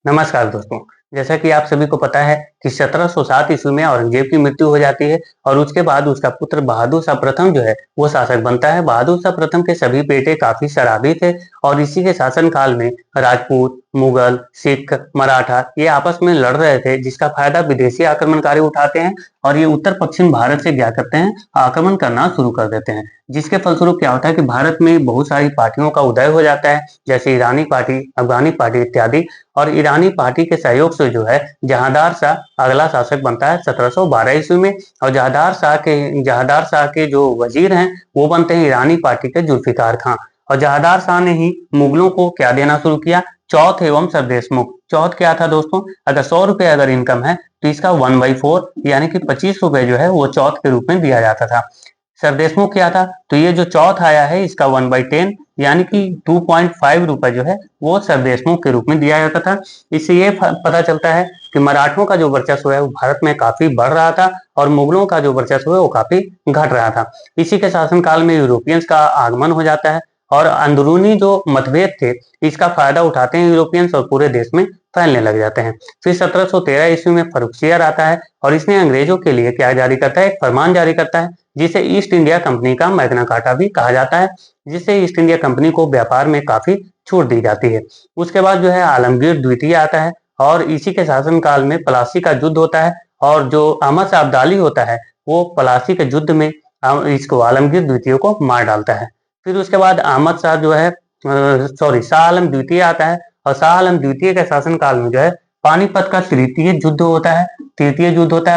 नमस्कार दोस्तों। जैसा कि आप सभी को पता है कि 1707 ईस्वी में औरंगजेब की मृत्यु हो जाती है और उसके बाद उसका पुत्र बहादुर शाह प्रथम जो है वो शासक बनता है। बहादुर शाह प्रथम के सभी बेटे काफी शराबी थे और इसी के शासन काल में राजपूत, मुगल, सिख, मराठा ये आपस में लड़ रहे थे, जिसका फायदा विदेशी आक्रमणकारी उठाते हैं और ये उत्तर पश्चिम भारत से क्या करते हैं, आक्रमण करना शुरू कर देते हैं। जिसके फलस्वरूप क्या होता है कि भारत में बहुत सारी पार्टियों का उदय हो जाता है, जैसे ईरानी पार्टी, अफगानी पार्टी इत्यादि। और ईरानी पार्टी के सहयोग से जो है जहांदार शाह अगला शासक बनता है 1712 ईस्वी में। और जहांदार शाह के जो वजीर हैं वो बनते हैं ईरानी पार्टी के जुल्फिकार खां। और जहांदार शाह ने ही मुगलों को क्या देना शुरू किया, चौथ एवं सरदेश मुक्त। चौथ क्या था दोस्तों, अगर 100 रुपए अगर इनकम है तो इसका 1/4 यानी कि 25 रुपए जो है वो चौथ के रूप में दिया जाता था। सरदेशमुख क्या था, तो ये जो चौथ आया है इसका 1/10 यानी कि 2.5 रुपए जो है वो सरदेशमुख के रूप में दिया जाता था। इससे ये पता चलता है कि मराठों का जो वर्चस्व है वो भारत में काफी बढ़ रहा था और मुगलों का जो वर्चस्व है वो काफी घट रहा था। इसी के शासनकाल में यूरोपियंस का आगमन हो जाता है और अंदरूनी जो मतभेद थे इसका फायदा उठाते हैं यूरोपियंस और पूरे देश में फैलने लग जाते हैं। फिर 1713 ईस्वी में फर्रुखसियर आता है और इसने अंग्रेजों के लिए क्या जारी करता है, एक फरमान जारी करता है जिसे ईस्ट इंडिया कंपनी का मैग्ना कार्टा भी कहा जाता है, जिससे ईस्ट इंडिया कंपनी को व्यापार में काफी छूट दी जाती है। उसके बाद जो है आलमगीर द्वितीय आता है और इसी के शासनकाल में प्लासी का युद्ध होता है और जो अहमद शाह अब्दाली होता है वो प्लासी के युद्ध में इसको आलमगीर द्वितीय को मार डालता है। फिर उसके बाद अहमद शाह जो है शाह आलम द्वितीय आता है और शाह आलम द्वितीय के शासनकाल में जो है पानीपत का तृतीय युद्ध होता है।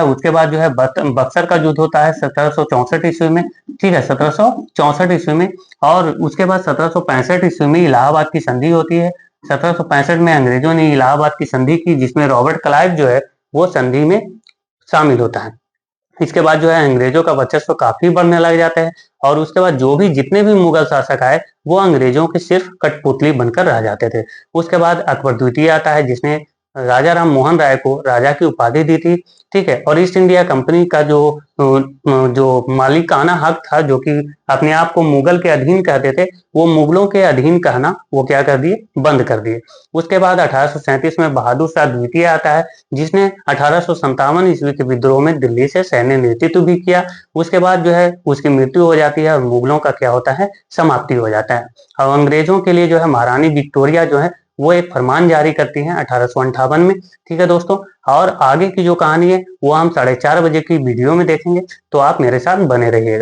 उसके बाद जो है बक्सर का युद्ध होता है 1764 ईस्वी में। ठीक है, 1764 ईस्वी में। और उसके बाद 1765 ईस्वी में इलाहाबाद की संधि होती है। 1765 में अंग्रेजों ने इलाहाबाद की संधि की, जिसमें रॉबर्ट क्लाइव जो है वो संधि में शामिल होता है। इसके बाद जो है अंग्रेजों का वर्चस्व काफी बढ़ने लग जाता है और उसके बाद जो भी जितने भी मुगल शासक आए वो अंग्रेजों के सिर्फ कठपुतली बनकर रह जाते थे। उसके बाद अकबर द्वितीय आता है जिसने राजा राम मोहन राय को राजा की उपाधि दी थी। ठीक है, और ईस्ट इंडिया कंपनी का जो मालिकाना हक था, जो कि अपने आप को मुगल के अधीन कहते थे, वो मुगलों के अधीन कहना वो क्या कर दिए, बंद कर दिए। उसके बाद 1837 में बहादुर शाह द्वितीय आता है जिसने 1857 ईस्वी के विद्रोह में दिल्ली से सैन्य नेतृत्व भी किया। उसके बाद जो है उसकी मृत्यु हो जाती है और मुगलों का क्या होता है, समाप्ति हो जाता है। और अंग्रेजों के लिए जो है महारानी विक्टोरिया जो है वो एक फरमान जारी करती हैं 1858 में। ठीक है दोस्तों, और आगे की जो कहानी है वो हम 4:30 बजे की वीडियो में देखेंगे, तो आप मेरे साथ बने रहिएगा।